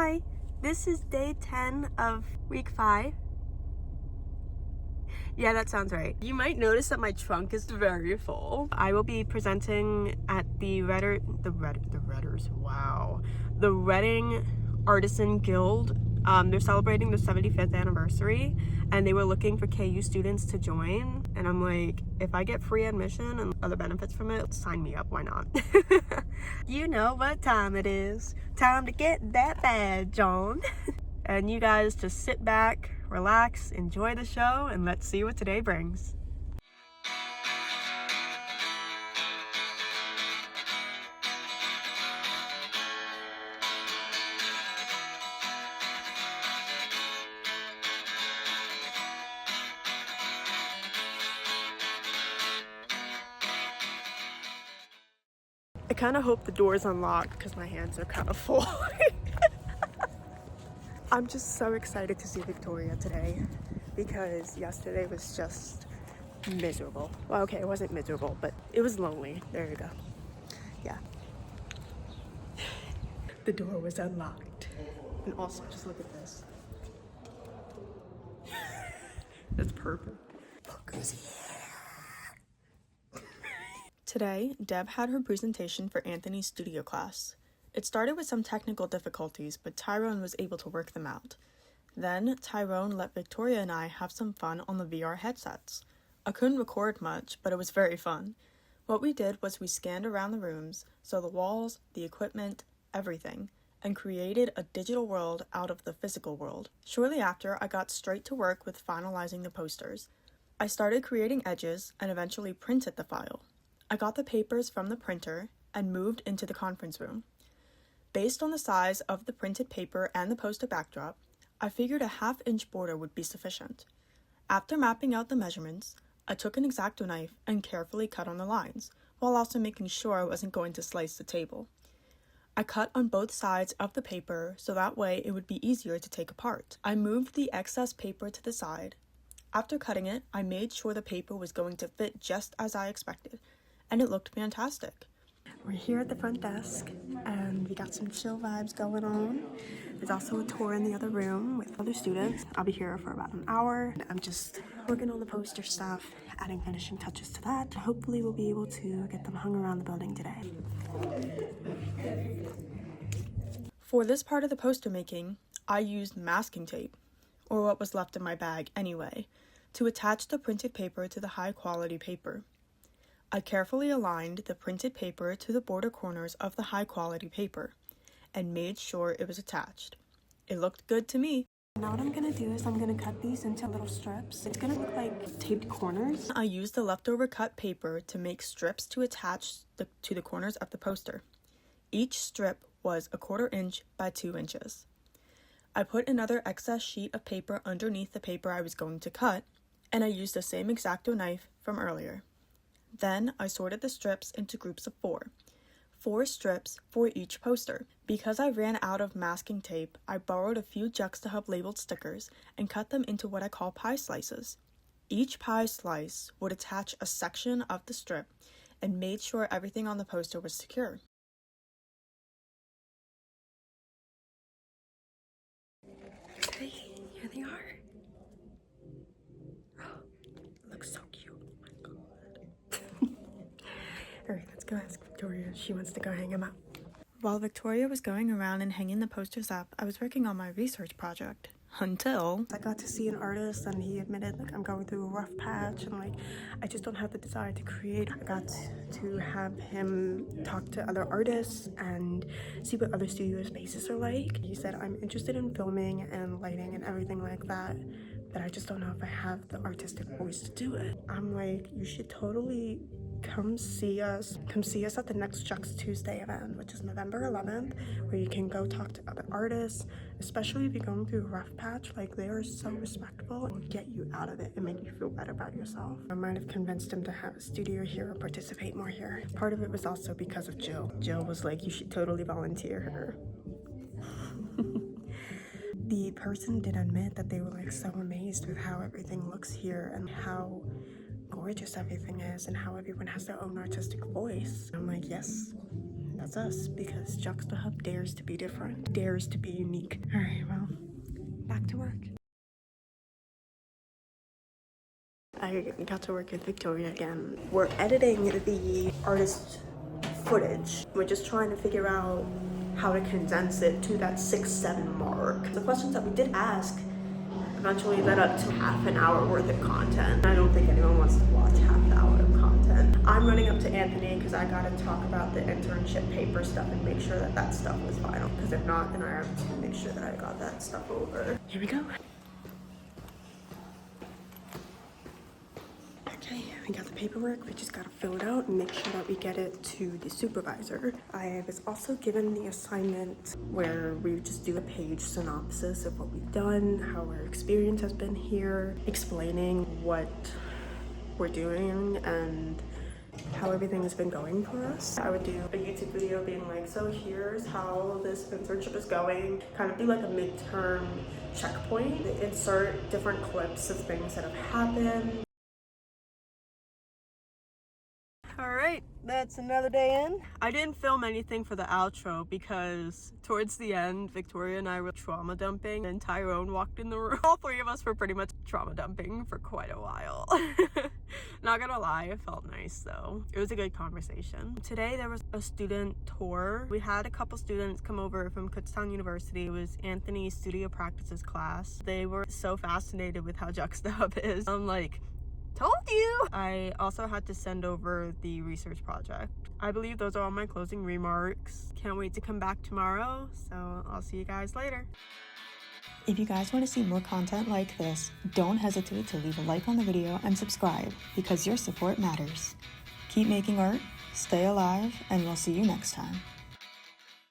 Hi, this is day 10 of week 5. Yeah, that sounds right. You might notice that my trunk is very full. I will be presenting at the Redders, wow. The Reading Artisan Guild. They're celebrating their 75th anniversary and they were looking for KU students to join. And I'm like, if I get free admission and other benefits from it, sign me up, why not? You know what time it is. Time to get that badge on. And you guys just sit back, relax, enjoy the show, and let's see what today brings. I kind of hope the door's unlocked because my hands are kind of full. I'm just so excited to see Victoria today because yesterday was just miserable. Well, okay, it wasn't miserable, but it was lonely. There you go. Yeah. The door was unlocked. And also, just look at this. That's perfect. Look who's here. Today, Deb had her presentation for Anthony's studio class. It started with some technical difficulties, but Tyrone was able to work them out. Then, Tyrone let Victoria and I have some fun on the VR headsets. I couldn't record much, but it was very fun. What we did was we scanned around the rooms, so the walls, the equipment, everything, and created a digital world out of the physical world. Shortly after, I got straight to work with finalizing the posters. I started creating edges and eventually printed the file. I got the papers from the printer and moved into the conference room. Based on the size of the printed paper and the poster backdrop, I figured a 1/2-inch border would be sufficient. After mapping out the measurements, I took an X-Acto knife and carefully cut on the lines, while also making sure I wasn't going to slice the table. I cut on both sides of the paper so that way it would be easier to take apart. I moved the excess paper to the side. After cutting it, I made sure the paper was going to fit just as I expected, and it looked fantastic. We're here at the front desk, and we got some chill vibes going on. There's also a tour in the other room with other students. I'll be here for about an hour. I'm just working on the poster stuff, adding finishing touches to that. Hopefully we'll be able to get them hung around the building today. For this part of the poster making, I used masking tape, or what was left in my bag anyway, to attach the printed paper to the high-quality paper. I carefully aligned the printed paper to the border corners of the high-quality paper and made sure it was attached. It looked good to me. Now what I'm going to do is I'm going to cut these into little strips. It's going to look like taped corners. I used the leftover cut paper to make strips to attach to the corners of the poster. Each strip was 1/4 inch by 2 inches. I put another excess sheet of paper underneath the paper I was going to cut, and I used the same X-Acto knife from earlier. Then I sorted the strips into groups of 4. 4 strips for each poster. Because I ran out of masking tape, I borrowed a few Juxtahub labeled stickers and cut them into what I call pie slices. Each pie slice would attach a section of the strip and made sure everything on the poster was secure. Okay, here they are. Oh, it looks so cute. Alright, let's go ask Victoria if she wants to go hang them up. While Victoria was going around and hanging the posters up, I was working on my research project. Until I got to see an artist and he admitted, like, I'm going through a rough patch and, like, I just don't have the desire to create. I got to have him talk to other artists and see what other studio spaces are like. He said, I'm interested in filming and lighting and everything like that, but I just don't know if I have the artistic voice to do it. I'm like, you should totally come see us at the next Jux Tuesday event, which is November 11th, where you can go talk to other artists, especially if you're going through a rough patch. Like, they are so respectful and get you out of it and make you feel better about yourself. I might have convinced him to have a studio here or participate more here. Part of it was also because of Jill. Jill was like, you should totally volunteer her. The person did admit that they were, like, so amazed with how everything looks here and how gorgeous everything is and how everyone has their own artistic voice. I'm like, yes, That's us, because Juxtahub dares to be different, dares to be unique. All right, well, back to work. I got to work with Victoria again. We're editing the artist footage. We're just trying to figure out how to condense it to that 6-7 mark. The questions that we did ask eventually led up to half an hour worth of content. I don't think anyone wants to watch half an hour of content. I'm running up to Anthony because I gotta talk about the internship paper stuff and make sure that that stuff was final. Because if not, then I have to make sure that I got that stuff over. Here we go. Okay, we got the paperwork. We just gotta fill it out and make sure that we get it to the supervisor. I was also given the assignment where we just do a page synopsis of what we've done, how our experience has been here, explaining what we're doing and how everything has been going for us. I would do a YouTube video being like, so here's how this internship is going, kind of do like a midterm checkpoint, insert different clips of things that have happened. Alright, that's another day in. I didn't film anything for the outro because towards the end, Victoria and I were trauma dumping and Tyrone walked in the room. All three of us were pretty much trauma dumping for quite a while. Not gonna lie, it felt nice though. It was a good conversation. Today there was a student tour. We had a couple students come over from Kutztown University. It was Anthony's studio practices class. They were so fascinated with how Juxtahub is. I'm like, told you! I also had to send over the research project. I believe those are all my closing remarks. Can't wait to come back tomorrow, so I'll see you guys later. If you guys want to see more content like this, don't hesitate to leave a like on the video and subscribe, because your support matters. Keep making art, stay alive, and we'll see you next time.